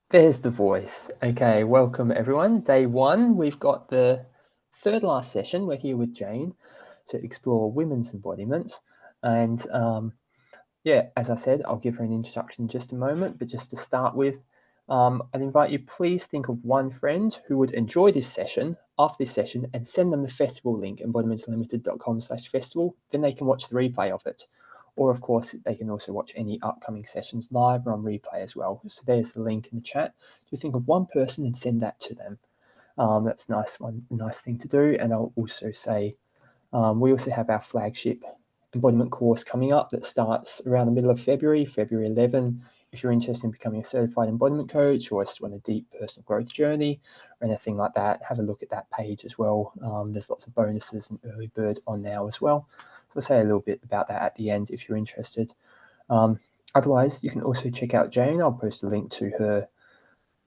There's the voice. Okay, welcome everyone. Day one, we've got the third last session. We're here with Jane to explore women's embodiments. And yeah, as I said, I'll give her an introduction in just a moment, but just to start with, I'd invite you, please think of one friend who would enjoy this session after this session and send them the festival link, embodimentsunlimited.com/festival. Then they can watch the replay of it. Or of course, they can also watch any upcoming sessions live or on replay as well. So there's the link in the chat. Do you think of one person and send that to them? That's nice thing to do. And I'll also say, we also have our flagship embodiment course coming up that starts around the middle of February 11. If you're interested in becoming a certified embodiment coach or just want a deep personal growth journey or anything like that, have a look at that page as well. There's lots of bonuses and early bird on now as well. So I'll say a little bit about that at the end if you're interested. Otherwise, you can also check out Jane. I'll post a link to her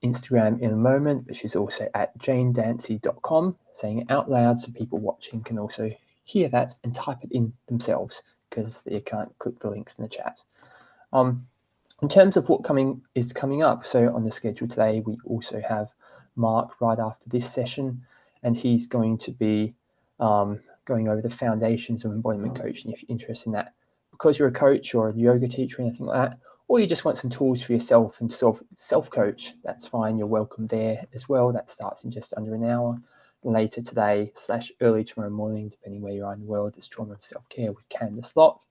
Instagram in a moment, but she's also at janedancy.com, saying it out loud so people watching can also hear that and type it in themselves because they can't click the links in the chat. In terms of what is coming up, so on the schedule today, we also have Mark right after this session, and he's going to be going over the foundations of embodiment coaching if you're interested in that. Because you're a coach or a yoga teacher or anything like that, or you just want some tools for yourself and self-coach, that's fine. You're welcome there as well. That starts in just under an hour. Later today / early tomorrow morning, depending where you are in the world, there's trauma and self-care with Candice Locke,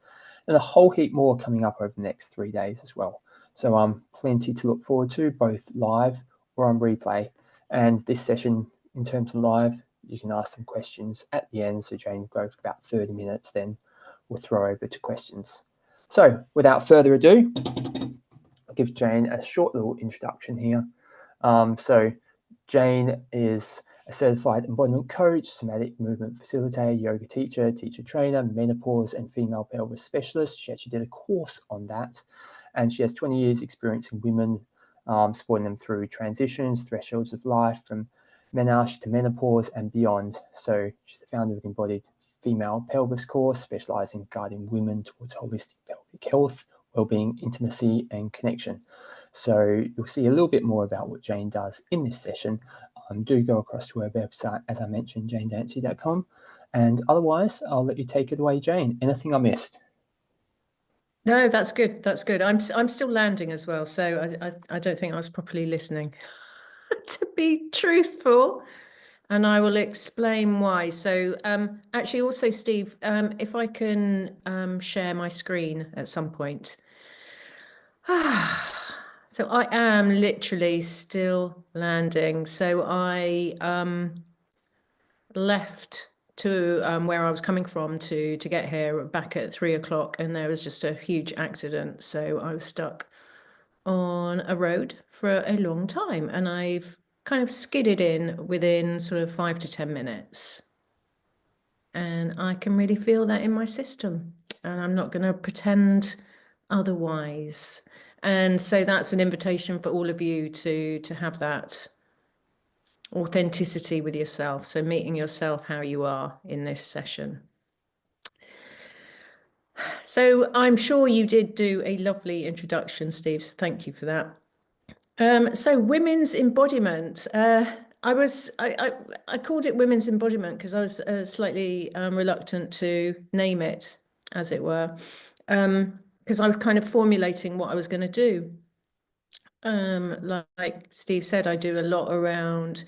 and a whole heap more coming up over the next 3 days as well. So plenty to look forward to, both live or on replay. And this session, in terms of live, you can ask some questions at the end. So Jane will go for about 30 minutes, then we'll throw over to questions. So without further ado, I'll give Jane a short little introduction here. So Jane is a certified embodiment coach, somatic movement facilitator, yoga teacher, teacher trainer, menopause and female pelvis specialist. She actually did a course on that, and she has 20 years experience in women, supporting them through transitions, thresholds of life, from menarche to menopause and beyond. So she's the founder of the Embodied Female Pelvis course, specializing in guiding women towards holistic pelvic health, well-being, intimacy, and connection. So you'll see a little bit more about what Jane does in this session. Do go across to her website, as I mentioned, janedancy.com. And otherwise, I'll let you take it away, Jane. Anything I missed? No, that's good. That's good. I'm still landing as well, so I don't think I was properly listening, to be truthful, and I will explain why. So actually, also, Steve, if I can share my screen at some point. So I am literally still landing. So I left to where I was coming from to get here back at 3 o'clock, and there was just a huge accident. So I was stuck on a road for a long time, and I've kind of skidded in within sort of 5 to 10 minutes. And I can really feel that in my system, and I'm not going to pretend otherwise. And so that's an invitation for all of you to have that authenticity with yourself. So meeting yourself how you are in this session. So I'm sure you did do a lovely introduction, Steve. So thank you for that. So women's embodiment. I called it women's embodiment because I was slightly reluctant to name it, as it were, because I was kind of formulating what I was going to do. Like Steve said, I do a lot around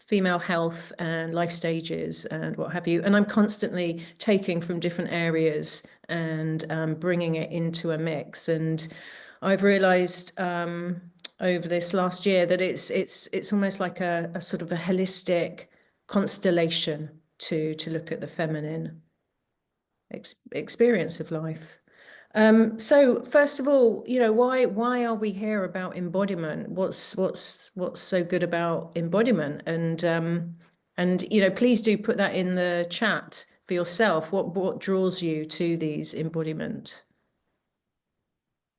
female health and life stages and what have you, and I'm constantly taking from different areas and bringing it into a mix. And I've realized over this last year that it's almost like a sort of a holistic constellation to look at the feminine experience of life. So first of all, you know, why are we here about embodiment? What's so good about embodiment? And you know, please do put that in the chat for yourself. What draws you to these embodiment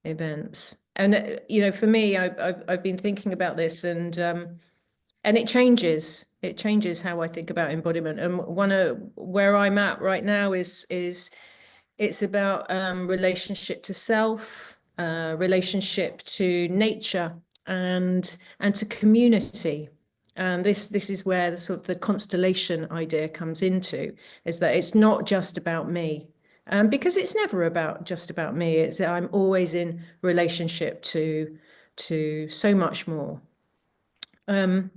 events? And you know, for me, I've been thinking about this, and it changes. It changes how I think about embodiment. And one of where I'm at right now is it's about relationship to self, relationship to nature and to community. And this is where the sort of the constellation idea comes into, is that it's not just about me. Because it's never just about me. I'm always in relationship to so much more. And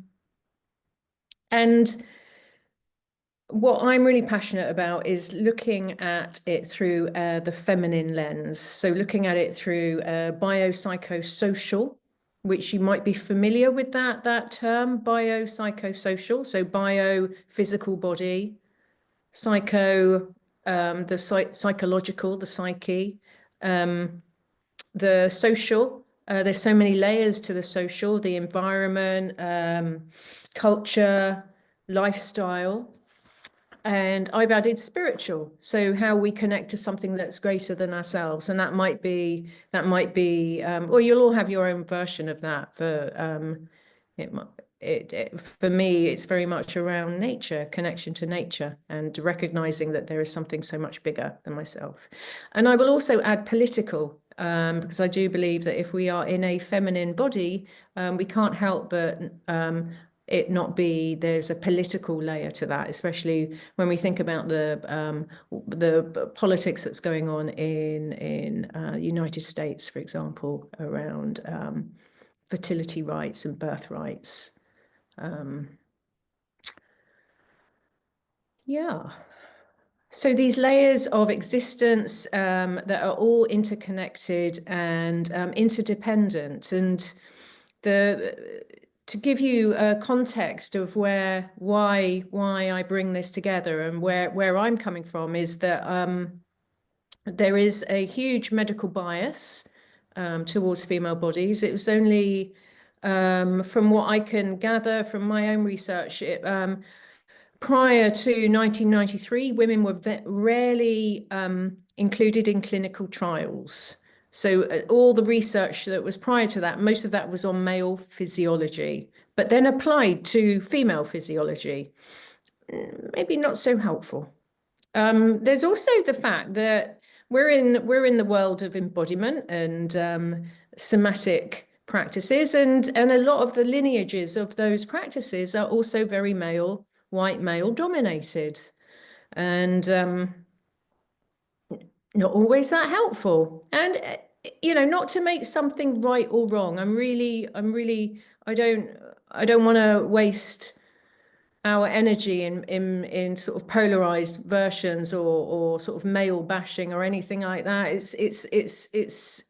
what I'm really passionate about is looking at it through the feminine lens. So looking at it through biopsychosocial, which you might be familiar with that term, biopsychosocial. So bio, physical body, psycho, psychological, the psyche, the social. There's so many layers to the social, the environment, culture, lifestyle. And I've added spiritual, so how we connect to something that's greater than ourselves, and that might be, or you'll all have your own version of that. For for me, it's very much around nature, connection to nature, and recognizing that there is something so much bigger than myself. And I will also add political, because I do believe that if we are in a feminine body, we can't help but it not be, there's a political layer to that, especially when we think about the politics that's going on in United States, for example, around fertility rights and birth rights. Yeah. So these layers of existence that are all interconnected and interdependent, and to give you a context of why I bring this together and where I'm coming from, is that there is a huge medical bias towards female bodies. It was only from what I can gather from my own research, prior to 1993, women were rarely included in clinical trials. So all the research that was prior to that, most of that was on male physiology, but then applied to female physiology. Maybe not so helpful. There's also the fact that we're in the world of embodiment and somatic practices, and a lot of the lineages of those practices are also very white male dominated, and not always that helpful. And not to make something right or wrong. I don't want to waste our energy in sort of polarized versions or sort of male bashing or anything like that. It's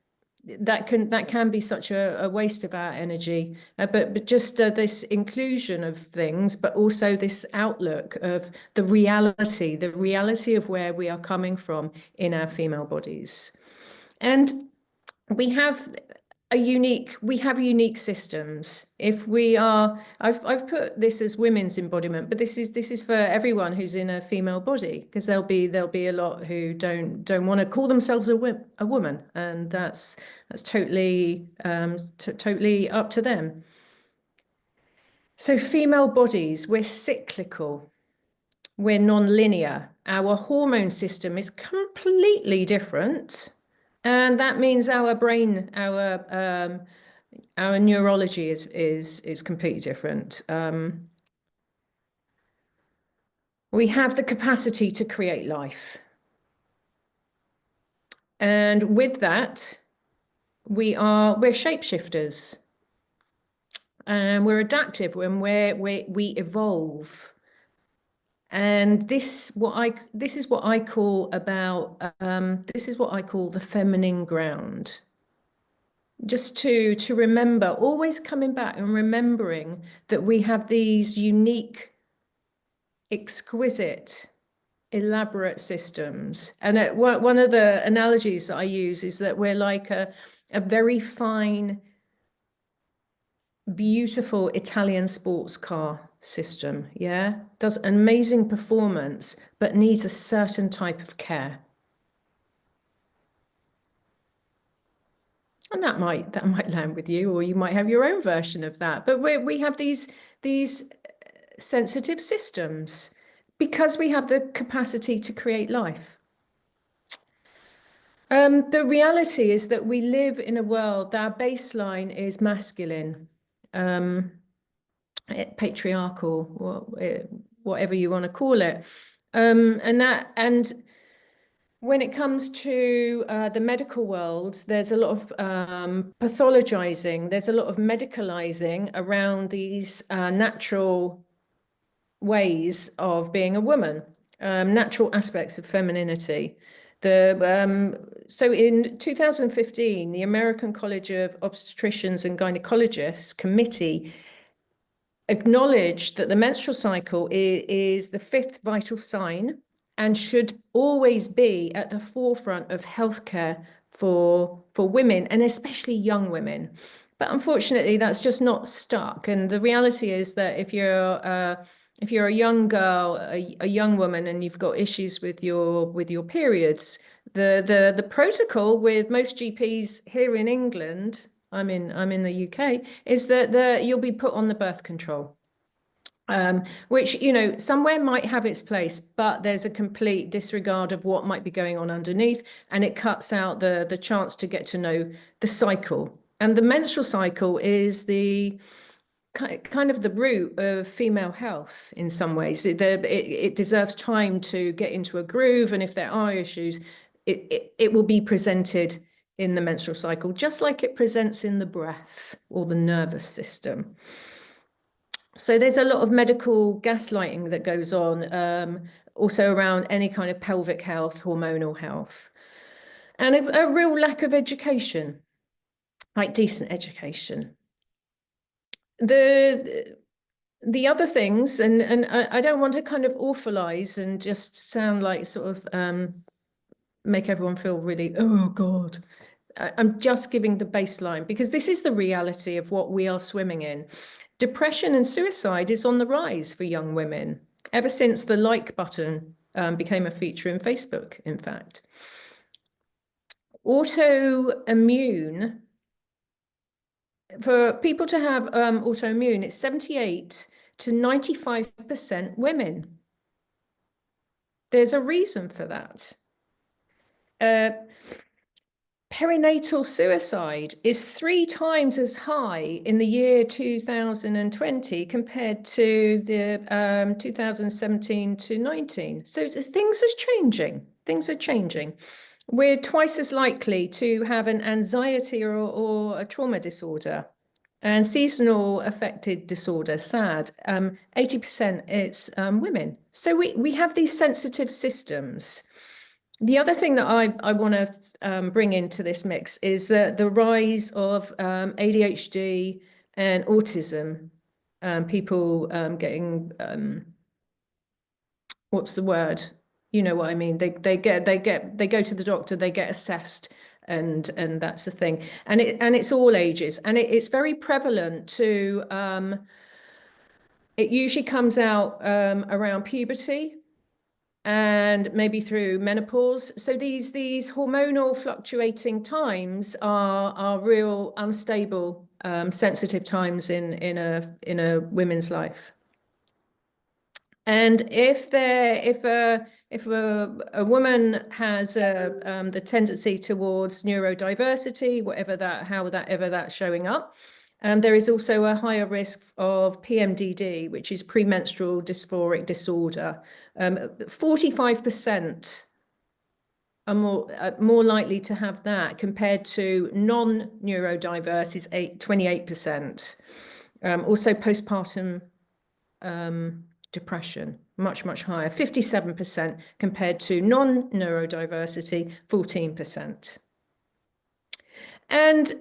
that can be such a waste of our energy, but just this inclusion of things, but also this outlook of the reality of where we are coming from in our female bodies. And we have unique systems. I've put this as women's embodiment, but this is for everyone who's in a female body, because there'll be a lot who don't want to call themselves a woman, and that's totally totally up to them. So female bodies, we're cyclical, we're non-linear, our hormone system is completely different. And that means our brain, our neurology is completely different. We have the capacity to create life. And with that, we're shapeshifters. And we're adaptive when we evolve. And this is what I call the feminine ground. Just to remember, always coming back and remembering that we have these unique, exquisite, elaborate systems. And one of the analogies that I use is that we're like a very fine, beautiful Italian sports car system. Yeah, does amazing performance, but needs a certain type of care. And that might land with you, or you might have your own version of that. But we have these sensitive systems because we have the capacity to create life. The reality is that we live in a world that our baseline is masculine, patriarchal, whatever you want to call it. And when it comes to the medical world, there's a lot of pathologizing, there's a lot of medicalizing around these natural ways of being a woman, natural aspects of femininity. So in 2015, the American College of Obstetricians and Gynecologists Committee acknowledged that the menstrual cycle is the fifth vital sign and should always be at the forefront of healthcare for women, and especially young women. But unfortunately, that's just not stuck. And the reality is that if you're a young girl, a young woman, and you've got issues with your periods, the protocol with most GPs here in England, I'm in the UK, is that you'll be put on the birth control. Which, somewhere might have its place, but there's a complete disregard of what might be going on underneath, and it cuts out the chance to get to know the cycle. And the menstrual cycle is the kind of the root of female health in some ways. It deserves time to get into a groove, and if there are issues, it will be presented in the menstrual cycle, just like it presents in the breath or the nervous system. So there's a lot of medical gaslighting that goes on, also around any kind of pelvic health, hormonal health, and a real lack of education, like decent education. The other things, and I don't want to kind of awfulize and just sound like sort of make everyone feel really, oh God. I'm just giving the baseline because this is the reality of what we are swimming in. Depression and suicide is on the rise for young women ever since the like button became a feature in Facebook, in fact. Autoimmune, for people to have autoimmune, it's 78 to 95% women. There's a reason for that. Perinatal suicide is 3 times as high in the year 2020 compared to the 2017 to 19. So things are changing. Things are changing. We're twice as likely to have an anxiety or a trauma disorder. And seasonal affected disorder, SAD, 80% it's women. So we have these sensitive systems. The other thing that I want to bring into this mix is the rise of ADHD and autism, people getting what's the word? You know what I mean? They go to the doctor, they get assessed, and that's the thing. And it's all ages, and it's very prevalent to. It usually comes out around puberty and maybe through menopause. So these hormonal fluctuating times are real unstable, sensitive times in a woman's life. And if a woman has the tendency towards neurodiversity, however that's showing up, there is also a higher risk of PMDD, which is premenstrual dysphoric disorder. 45% are more likely to have that compared to non-neurodiverse is 28%. Also postpartum depression, much higher, 57% compared to non-neurodiversity, 14%. And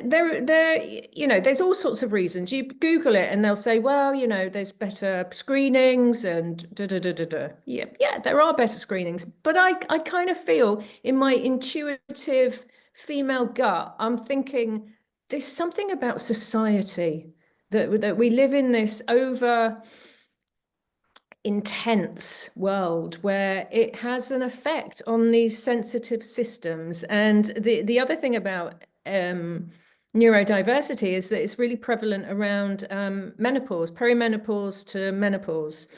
there's all sorts of reasons. You Google it and they'll say, well, there's better screenings and Yeah, there are better screenings. But I kind of feel in my intuitive female gut, I'm thinking there's something about society that we live in this over intense world where it has an effect on these sensitive systems. And the other thing about neurodiversity is that it's really prevalent around menopause, perimenopause to menopause.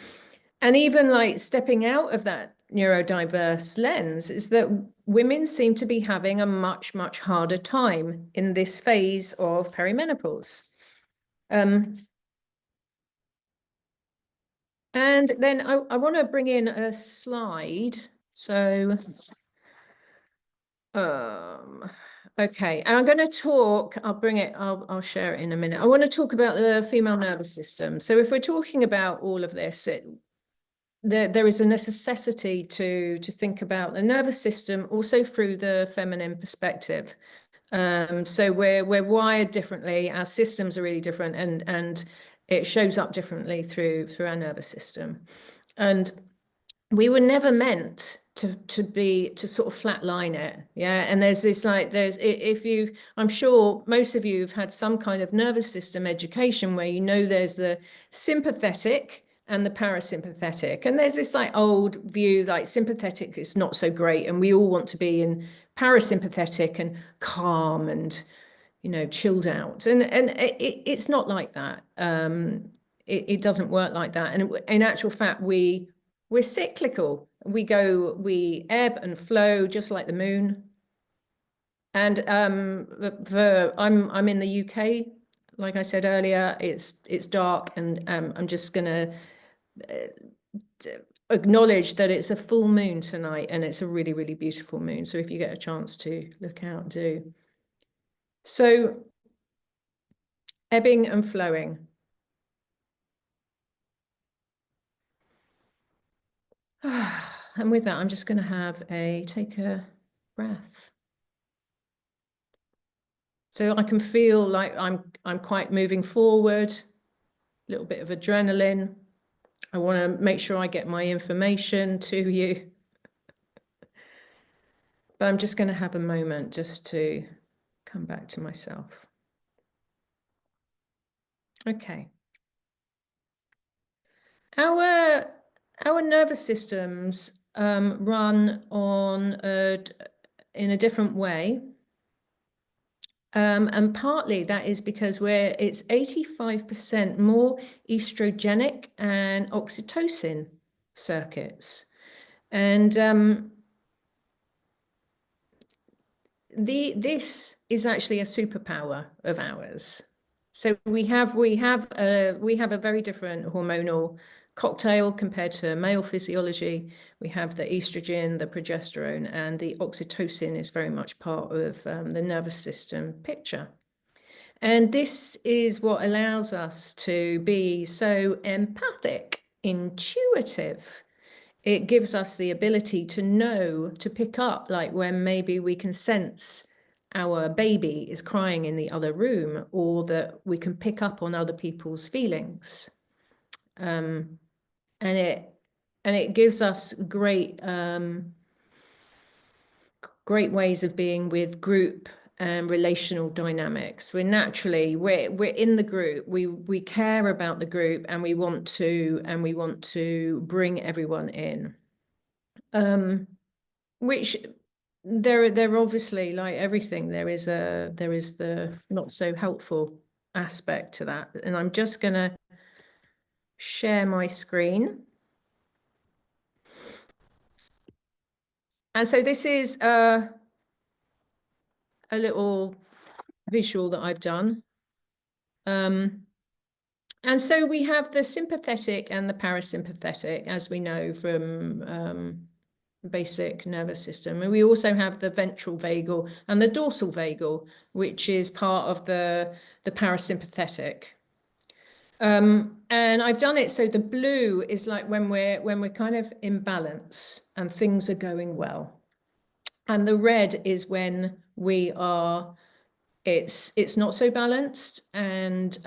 And even like stepping out of that neurodiverse lens is that women seem to be having a much, much harder time in this phase of perimenopause. And then I want to bring in a slide. So, okay, and I'm going to talk, I'll share it in a minute. I want to talk about the female nervous system. So if we're talking about all of this, there is a necessity to think about the nervous system also through the feminine perspective. So we're wired differently, our systems are really different, and it shows up differently through our nervous system. And we were never meant to sort of flatline it. Yeah. And I'm sure most of you have had some kind of nervous system education where there's the sympathetic and the parasympathetic. And there's this like old view, like sympathetic is not so great. And we all want to be in parasympathetic and calm and, chilled out. And it's not like that. It doesn't work like that. And in actual fact, we're cyclical. We ebb and flow just like the moon. And I'm in the UK. Like I said earlier, it's dark, and I'm just gonna acknowledge that it's a full moon tonight, and it's a really, really beautiful moon. So if you get a chance to look out, do. So ebbing and flowing. And with that, I'm just going to take a breath. So I can feel like I'm quite moving forward, a little bit of adrenaline. I want to make sure I get my information to you. But I'm just going to have a moment just to come back to myself. Okay. Our nervous systems run in a different way. And partly that is because it's 85% more estrogenic and oxytocin circuits. And this is actually a superpower of ours. So we have a very different hormonal cocktail compared to male physiology. We have the estrogen, the progesterone, and the oxytocin is very much part of the nervous system picture. And this is what allows us to be so empathic, intuitive. It gives us the ability to pick up, like when maybe we can sense our baby is crying in the other room, or that we can pick up on other people's feelings. And it gives us great ways of being with group and relational dynamics. We're in the group. We care about the group, and we want to bring everyone in. Which there obviously, like everything, there is the not so helpful aspect to that. And I'm just gonna share my screen. And so this is a little visual that I've done. And so we have the sympathetic and the parasympathetic, as we know from basic nervous system. And we also have the ventral vagal and the dorsal vagal, which is part of the parasympathetic. And I've done it so the blue is like when we're kind of in balance and things are going well. And the red is when it's not so balanced, and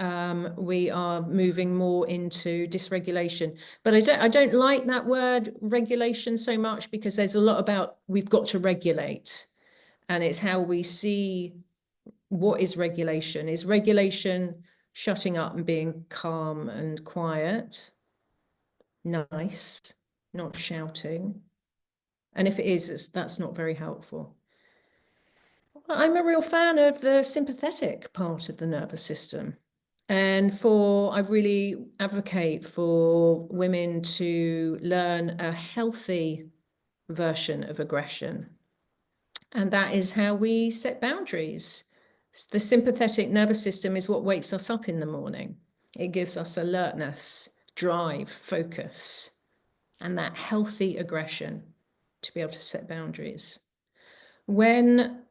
we are moving more into dysregulation. But I don't like that word regulation so much, because there's a lot about we've got to regulate, and it's how we see what is regulation. Is regulation shutting up and being calm and quiet, nice, not shouting? And if it is, that's not very helpful. I'm a real fan of the sympathetic part of the nervous system. And I really advocate for women to learn a healthy version of aggression. And that is how we set boundaries. The sympathetic nervous system is what wakes us up in the morning. It gives us alertness, drive, focus, and that healthy aggression to be able to set boundaries. When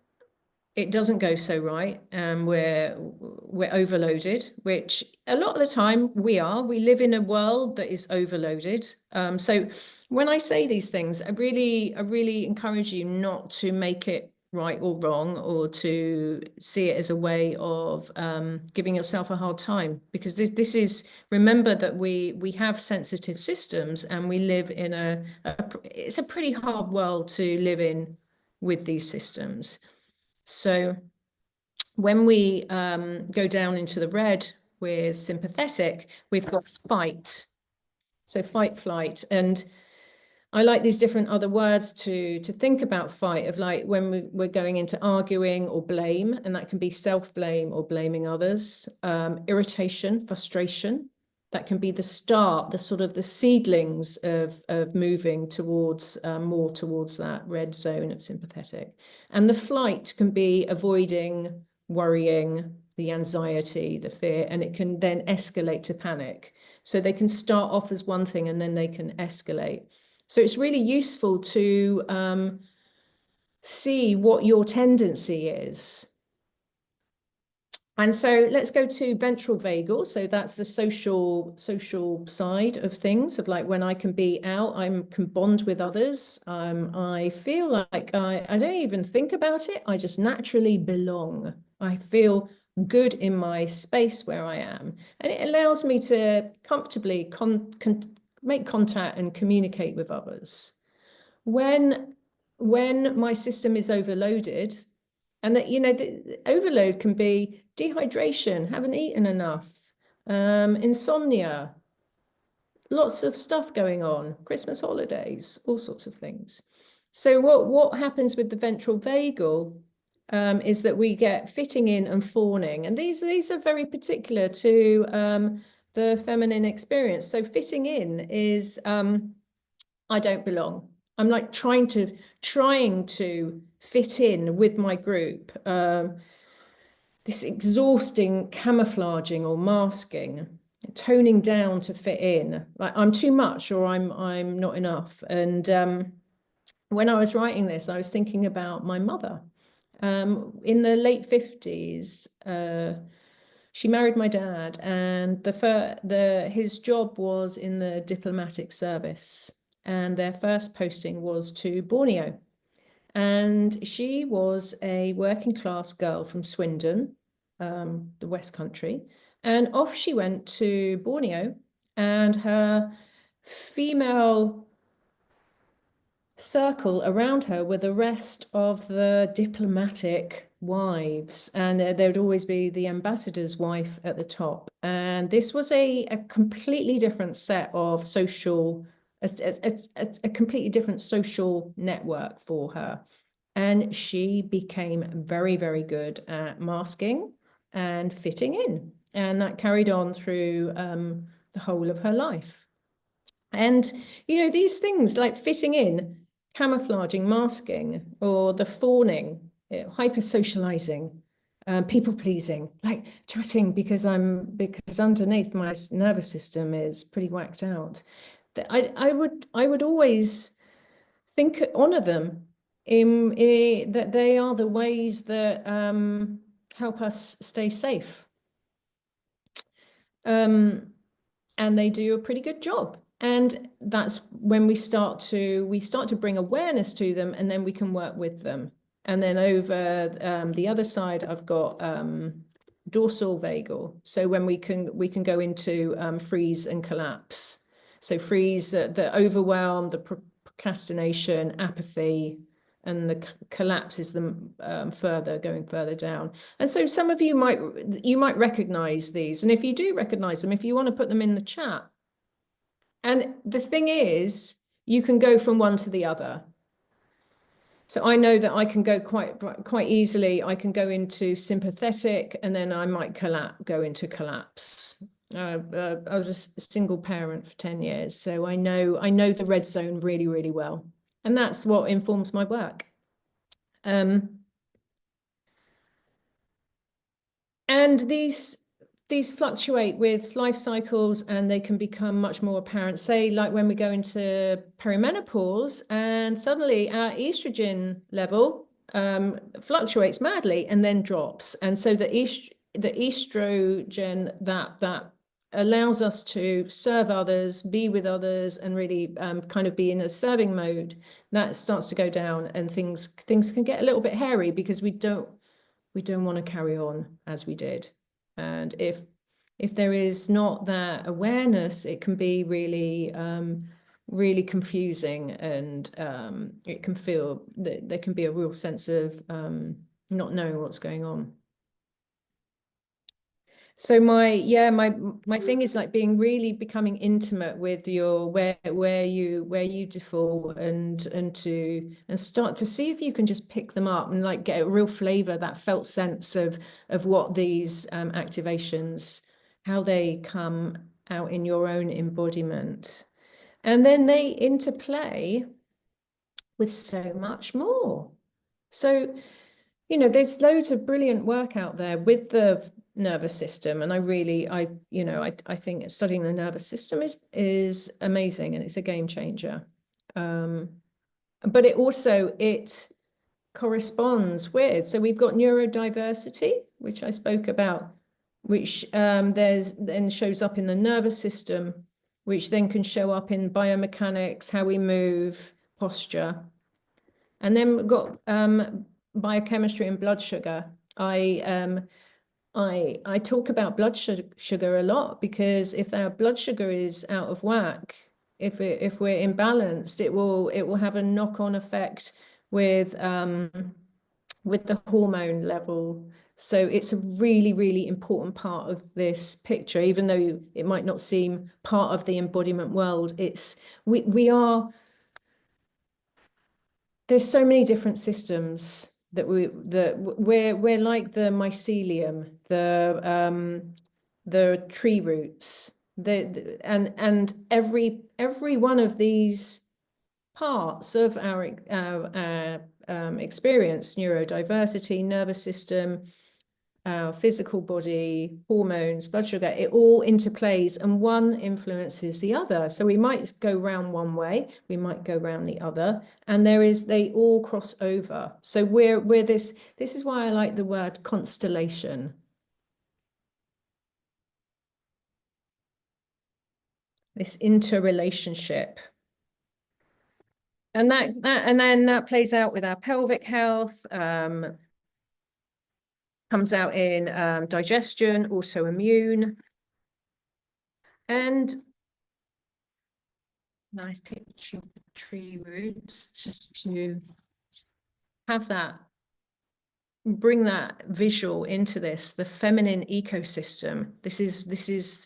it doesn't go so right and we're overloaded, which a lot of the time we live in a world that is overloaded. So when I say these things, I really encourage you not to make it right or wrong, or to see it as a way of giving yourself a hard time, because this is, remember that we have sensitive systems, and we live in it's a pretty hard world to live in with these systems. So when we go down into the red with sympathetic, we've got fight. So fight, flight. And I like these different other words to think about fight, of like when we're going into arguing or blame, and that can be self-blame or blaming others, irritation, frustration. That can be the start, the sort of the seedlings of moving towards more towards that red zone of sympathetic. And the flight can be avoiding, worrying, the anxiety, the fear, and it can then escalate to panic. So they can start off as one thing and then they can escalate. So it's really useful to see what your tendency is. And so let's go to ventral vagal. So that's the social side of things, of like when I can be out, I can bond with others. I feel like I don't even think about it. I just naturally belong. I feel good in my space where I am. And it allows me to comfortably make contact and communicate with others. When my system is overloaded, and that, the overload can be dehydration, haven't eaten enough, insomnia, lots of stuff going on, Christmas holidays, all sorts of things. So what happens with the ventral vagal is that we get fitting in and fawning. And these are very particular to the feminine experience. So fitting in is, I don't belong. I'm like trying to fit in with my group. This exhausting camouflaging or masking, toning down to fit in. Like I'm too much, or I'm not enough. And when I was writing this, I was thinking about my mother. In the late 50s, she married my dad, and his job was in the diplomatic service, and their first posting was to Borneo. And she was a working class girl from Swindon, the West Country, and off she went to Borneo, and her female circle around her were the rest of the diplomatic wives, and there would always be the ambassador's wife at the top. And this was a completely different set of social, a completely different social network for her. And she became very, very good at masking and fitting in. And that carried on through the whole of her life. And, these things like fitting in, camouflaging, masking, or the fawning, hyper socializing, people pleasing, like dressing because underneath my nervous system is pretty whacked out. I would always honor them in that they are the ways that help us stay safe. And they do a pretty good job. And that's when we start to bring awareness to them, and then we can work with them. And then over the other side, I've got dorsal vagal. So when we can go into freeze and collapse. So freeze, the overwhelm, the procrastination, apathy, and the collapse is the going further down. And so some of you might recognize these. And if you do recognize them, if you want to put them in the chat. And the thing is, you can go from one to the other. So I know that I can go quite easily. I can go into sympathetic, and then I might go into collapse. I was a single parent for 10 years, so I know the red zone really, really well. And that's what informs my work. And these fluctuate with life cycles, and they can become much more apparent. Say, like when we go into perimenopause, and suddenly our estrogen level fluctuates madly and then drops. And so the estrogen that allows us to serve others, be with others, and really kind of be in a serving mode, that starts to go down, and things can get a little bit hairy because we don't want to carry on as we did. And if there is not that awareness, it can be really really confusing, and it can feel that there can be a real sense of not knowing what's going on. So my thing is like becoming intimate with your where you default, and start to see if you can just pick them up and like get a real flavor, that felt sense of what these activations, how they come out in your own embodiment, and then they interplay with so much more. So, you know, there's loads of brilliant work out there with the nervous system, and I think studying the nervous system is amazing, and it's a game changer. But it corresponds with, so we've got neurodiversity, which I spoke about, which then shows up in the nervous system, which then can show up in biomechanics, how we move, posture. And then we've got biochemistry and blood sugar. I talk about blood sugar a lot, because if our blood sugar is out of whack, if we're imbalanced, it will have a knock-on effect with the hormone level. So it's a really, really important part of this picture, even though it might not seem part of the embodiment world. There's so many different systems that we're like the mycelium, the tree roots, and every one of these parts of our experience, neurodiversity, nervous system, our physical body, hormones, blood sugar, it all interplays, and one influences the other. So we might go round one way, we might go round the other, and they all cross over. So we're this is why I like the word constellation. This interrelationship. And then that plays out with our pelvic health, comes out in digestion, autoimmune. And nice picture of the tree roots, just to have that, bring that visual into this, the feminine ecosystem. This is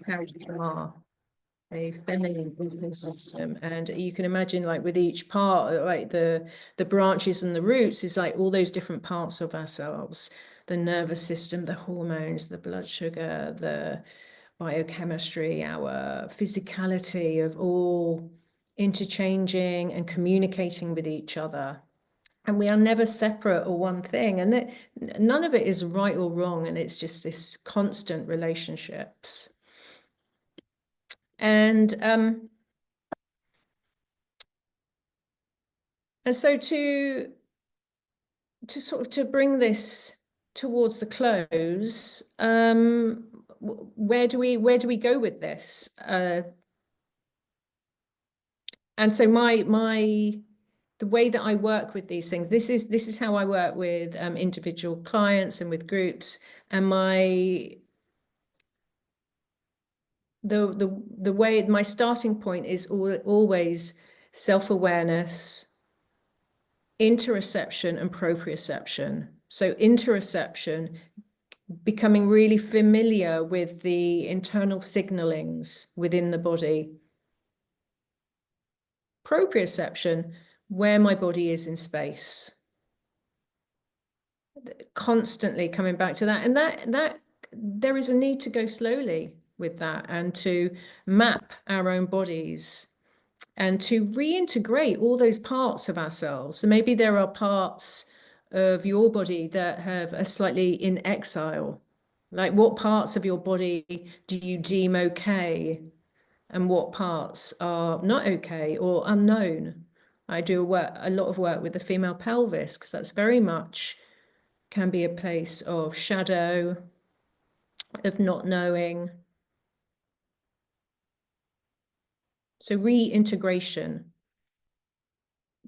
how we are, a feminine ecosystem. And you can imagine, like with each part, like the branches and the roots is like all those different parts of ourselves, the nervous system, the hormones, the blood sugar, the biochemistry, our physicality, of all interchanging and communicating with each other. And we are never separate or one thing, and none of it is right or wrong, and it's just this constant relationships. And so to bring this towards the close, where do we go with this? And so the way that I work with these things, this is how I work with individual clients and with groups. And the way, my starting point is always self-awareness, interoception, and proprioception. So interoception, becoming really familiar with the internal signalings within the body. Proprioception, where my body is in space. Constantly coming back to that, and that there is a need to go slowly with that, and to map our own bodies. and to reintegrate all those parts of ourselves. So maybe there are parts of your body that are slightly in exile. Like, what parts of your body do you deem okay, and what parts are not okay or unknown? I do a lot of work with the female pelvis, because that's very much can be a place of shadow, of not knowing. So reintegration.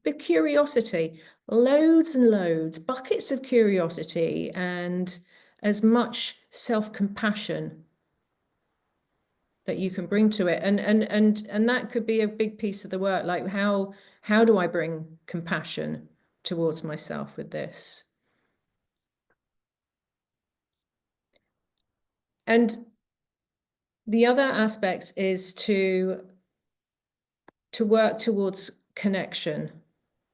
But curiosity, loads and loads, buckets of curiosity, and as much self-compassion that you can bring to it. And that could be a big piece of the work. Like, how do I bring compassion towards myself with this? And the other aspect is to work towards connection.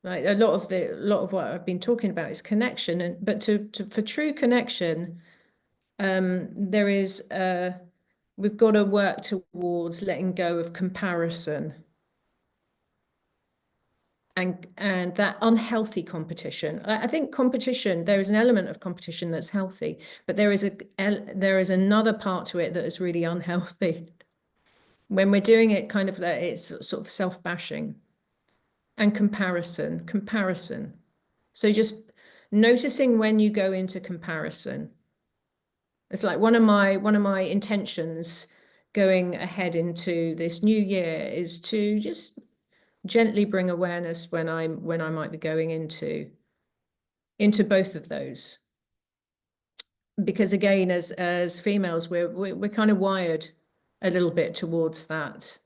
Right? A lot of what I've been talking about is connection, and but for true connection, there is we've got to work towards letting go of comparison and that unhealthy competition. I think competition, there is an element of competition that's healthy, but there is another part to it that is really unhealthy. When we're doing it kind of, it's sort of self-bashing and comparison. So just noticing when you go into comparison. It's like one of my intentions going ahead into this new year is to just gently bring awareness when I might be going into both of those. Because again, as females, we're kind of wired a little bit towards that.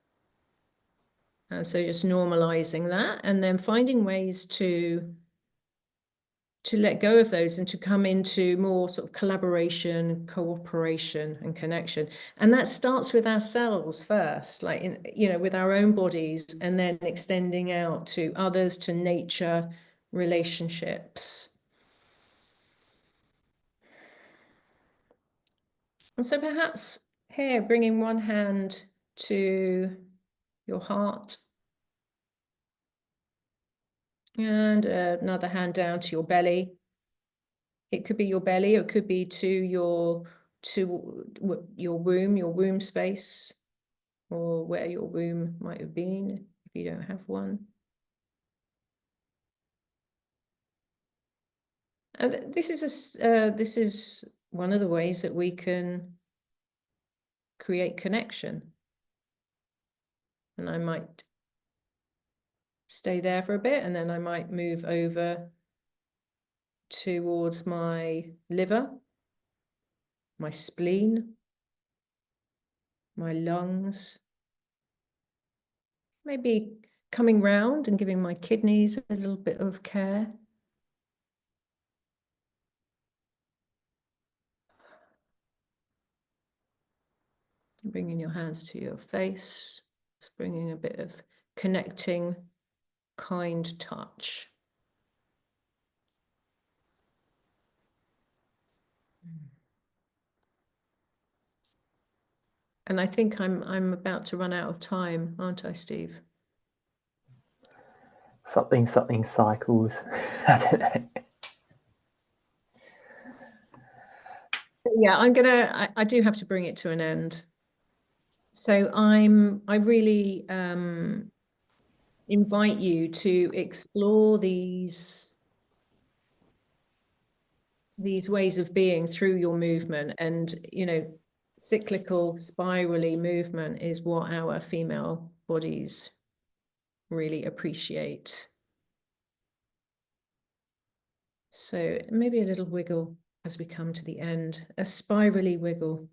And so just normalizing that, and then finding ways to let go of those and to come into more sort of collaboration, cooperation, and connection. And that starts with ourselves first, like with our own bodies, and then extending out to others, to nature, relationships. And so perhaps here, bringing one hand to your heart and another hand down to your belly. It could be your belly, or it could be to your womb space, or where your womb might have been if you don't have one. And this is one of the ways that we can create connection. And I might stay there for a bit, and then I might move over towards my liver, my spleen, my lungs, maybe coming round and giving my kidneys a little bit of care. Bringing your hands to your face, just bringing a bit of connecting, kind touch. And I think I'm about to run out of time, aren't I, Steve? Something cycles. I don't know. So yeah, I do have to bring it to an end. So I really invite you to explore these ways of being through your movement. And cyclical, spirally movement is what our female bodies really appreciate. So maybe a little wiggle as we come to the end, a spirally wiggle.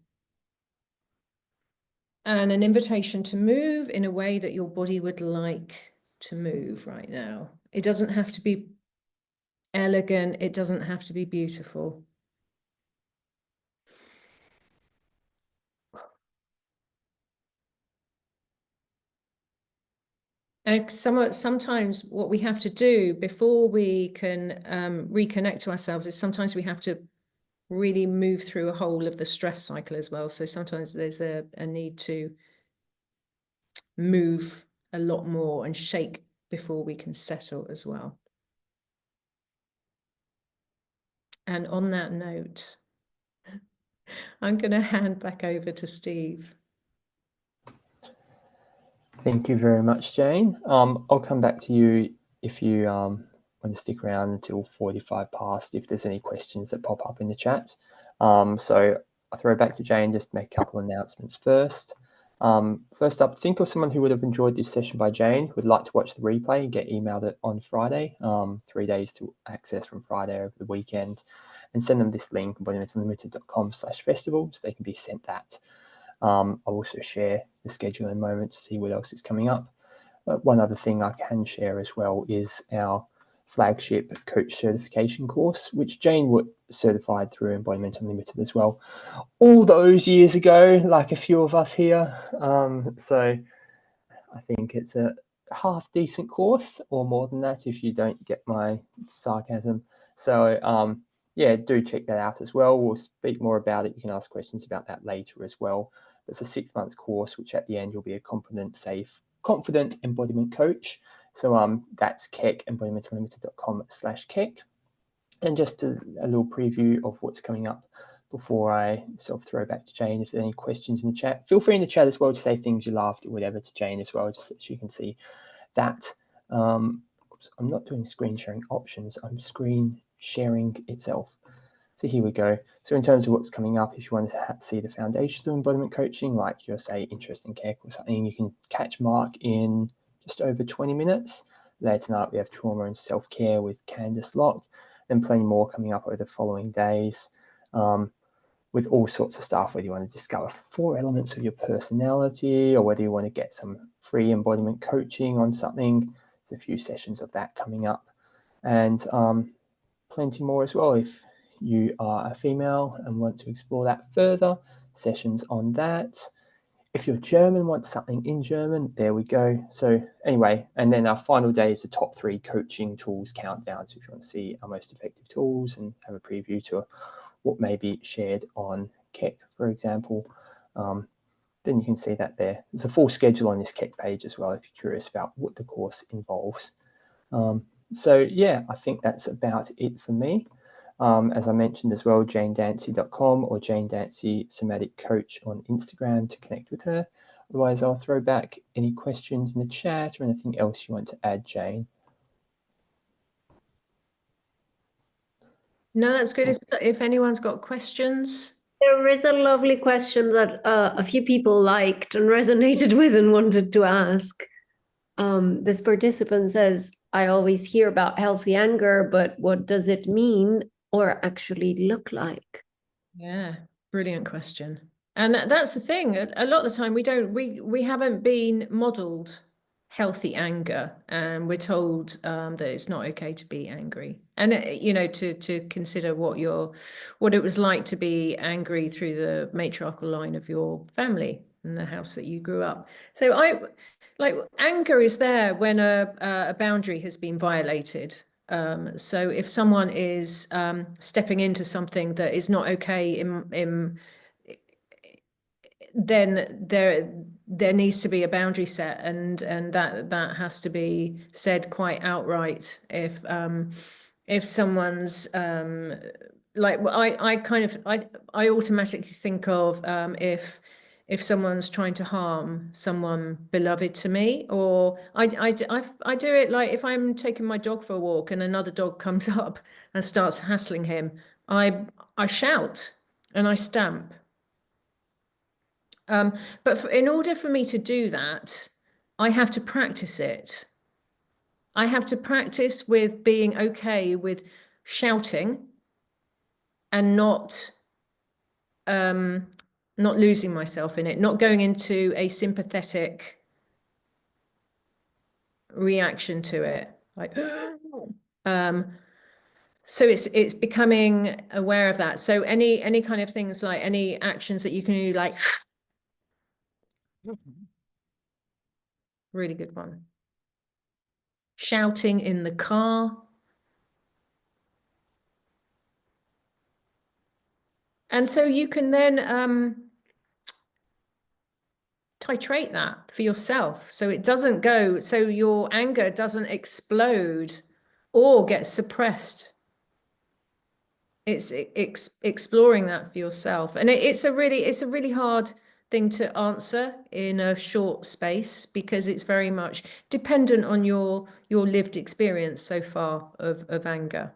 And an invitation to move in a way that your body would like to move right now. It doesn't have to be elegant. It doesn't have to be beautiful. And sometimes what we have to do before we can reconnect to ourselves is sometimes we have to really move through a whole of the stress cycle as well. So sometimes there's a need to move a lot more and shake before we can settle as well. And on that note, I'm going to hand back over to Steve. Thank you very much, Jane. I'll come back to you if you want to stick around until 45 past, if there's any questions that pop up in the chat. So I'll throw back to Jane, just make a couple of announcements first. First up, think of someone who would have enjoyed this session by Jane, who would like to watch the replay and get emailed it on Friday, 3 days to access from Friday over the weekend, and send them this link, embodimentunlimited.com/festival, so they can be sent that. I'll also share the schedule in a moment to see what else is coming up. But one other thing I can share as well is our flagship coach certification course, which Jane Wood certified through Embodiment Unlimited as well, all those years ago, like a few of us here. So I think it's a half decent course, or more than that if you don't get my sarcasm. So yeah, do check that out as well. We'll speak more about it. You can ask questions about that later as well. It's a 6 month course, which at the end you'll be a confident, safe, confident embodiment coach. So that's Keck, embodimentunlimited.com/Keck. And just a little preview of what's coming up before I sort of throw back to Jane. If there's any questions in the chat, feel free in the chat as well to say things you laughed or whatever to Jane as well, just so she can see that. I'm not doing screen sharing options, I'm screen sharing itself. So here we go. So in terms of what's coming up, if you want to see the foundations of embodiment coaching, like your, say, interest in Keck or something, you can catch Mark in just over 20 minutes. Later tonight, we have trauma and self-care with Candice Locke, and plenty more coming up over the following days, with all sorts of stuff, whether you want to discover 4 elements of your personality or whether you want to get some free embodiment coaching on something. There's a few sessions of that coming up, and plenty more as well. If you are a female and want to explore that further, sessions on that. If you're German, want something in German, there we go. So anyway, and then our final day is the top 3 coaching tools countdown. So if you want to see our most effective tools and have a preview to what may be shared on Keck, for example, then you can see that there. There's a full schedule on this Keck page as well if you're curious about what the course involves. So yeah, I think that's about it for me. As I mentioned as well, janedancy.com or Jane Dancy Somatic Coach on Instagram to connect with her. Otherwise, I'll throw back any questions in the chat or anything else you want to add, Jane. No, that's good. If anyone's got questions. There is a lovely question that a few people liked and resonated with and wanted to ask. This participant says, I always hear about healthy anger, but what does it mean or actually look like? Yeah, brilliant question. And that's the thing. A lot of the time we haven't been modeled healthy anger, and we're told that it's not okay to be angry, and you know, to consider what it was like to be angry through the matriarchal line of your family in the house that you grew up. So anger is there when a boundary has been violated. So if someone is stepping into something that is not okay, then there needs to be a boundary set, and that has to be said quite outright. If someone's I automatically think of if someone's trying to harm someone beloved to me, or I do it like if I'm taking my dog for a walk and another dog comes up and starts hassling him, I shout and I stamp. But in order for me to do that, I have to practice it. I have to practice with being okay with shouting and not losing myself in it, not going into a sympathetic reaction to it, like so it's becoming aware of that. So any kind of things, like any actions that you can do, like really good one. Shouting in the car. And so you can then titrate that for yourself so it doesn't go, so your anger doesn't explode or get suppressed. It's exploring that for yourself, and it's a really hard thing to answer in a short space because it's very much dependent on your lived experience so far of anger,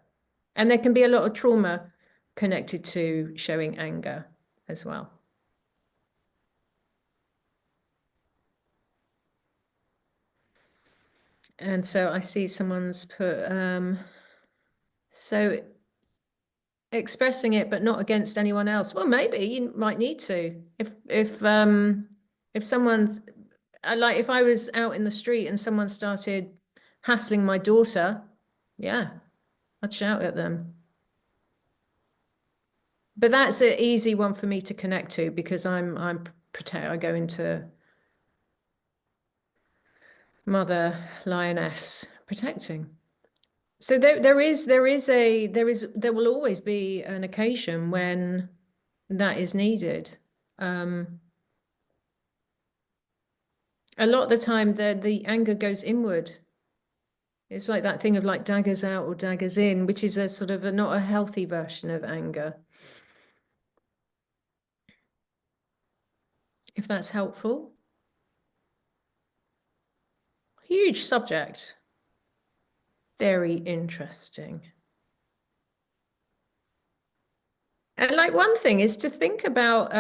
and there can be a lot of trauma connected to showing anger as well. And so I see someone's put so expressing it but not against anyone else. Well, maybe you might need to if someone's like, if I was out in the street and someone started hassling my daughter, yeah, I'd shout at them. But that's an easy one for me to connect to because I go into mother lioness protecting. So there will always be an occasion when that is needed. A lot of the time the anger goes inward. It's like that thing of like daggers out or daggers in, which is a sort of not a healthy version of anger. If that's helpful. Huge subject. Very interesting. And like one thing is to think about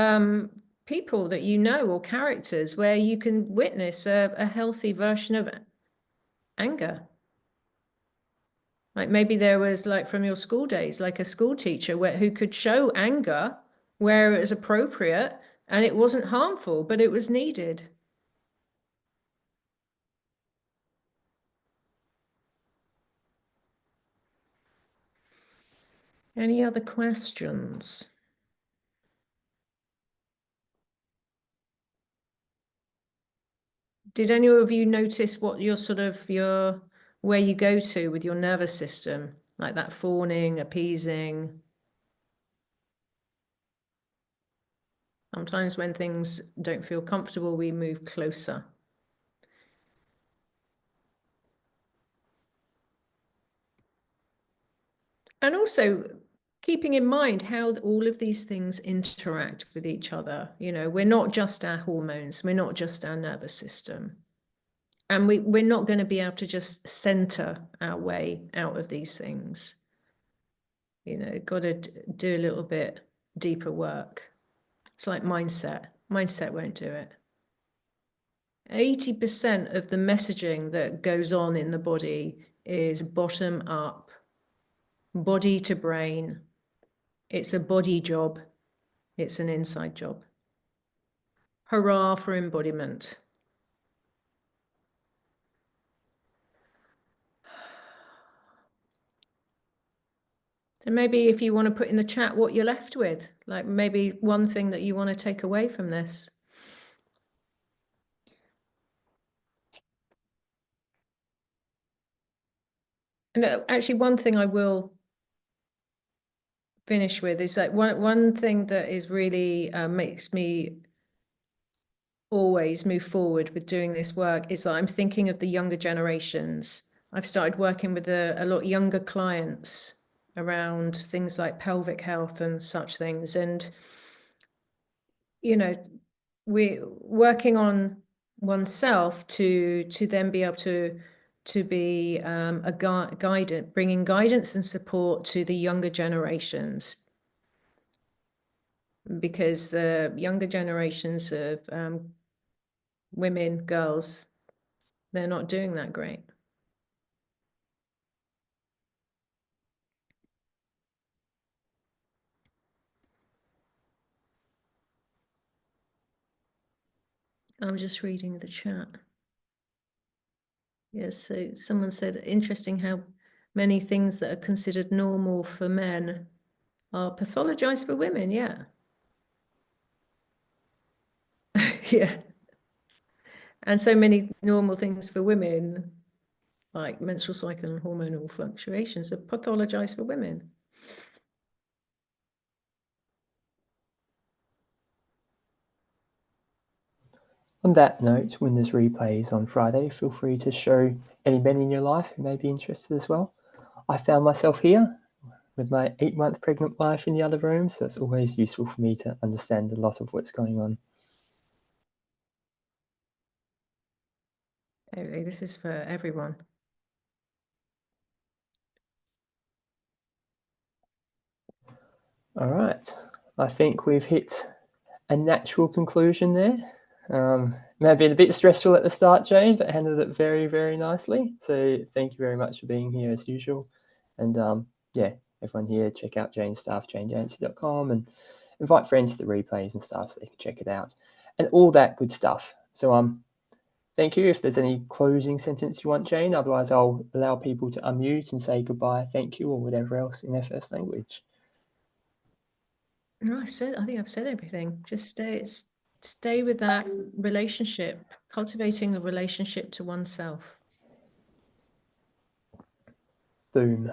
people that you know or characters where you can witness a healthy version of anger. Like maybe there was, like from your school days, like a school teacher who could show anger where it was appropriate and it wasn't harmful, but it was needed. Any other questions? Did any of you notice what where you go to with your nervous system, like that fawning, appeasing? Sometimes when things don't feel comfortable, we move closer. And also keeping in mind how all of these things interact with each other. You know, we're not just our hormones, we're not just our nervous system. And we're not going to be able to just center our way out of these things. You know, got to do a little bit deeper work. It's like mindset. Mindset won't do it. 80% of the messaging that goes on in the body is bottom up, body to brain. It's a body job. It's an inside job. Hurrah for embodiment. So maybe if you want to put in the chat what you're left with, like maybe one thing that you want to take away from this. And actually one thing I will finish with is like one thing that is really makes me always move forward with doing this work is that I'm thinking of the younger generations. I've started working with a lot younger clients around things like pelvic health and such things. And, you know, we're working on oneself to then be able to be a guide, bringing guidance and support to the younger generations. Because the younger generations of women, girls, they're not doing that great. I'm just reading the chat. Yes, so someone said, interesting how many things that are considered normal for men are pathologized for women. Yeah. Yeah. And so many normal things for women, like menstrual cycle and hormonal fluctuations, are pathologized for women. On that note, when there's replays on Friday, feel free to show any men in your life who may be interested as well. I found myself here with my 8-month pregnant wife in the other room, so it's always useful for me to understand a lot of what's going on. Totally, this is for everyone. All right, I think we've hit a natural conclusion there. May have been a bit stressful at the start, Jane, but handled it very, very nicely. So thank you very much for being here as usual. And yeah, everyone here, check out Jane's stuff, janedancy.com, and invite friends to the replays and stuff so they can check it out and all that good stuff. So thank you. If there's any closing sentence you want, Jane, otherwise I'll allow people to unmute and say goodbye, thank you, or whatever else in their first language. No, I think I've said everything. Just stay with that relationship, cultivating the relationship to oneself. Boom.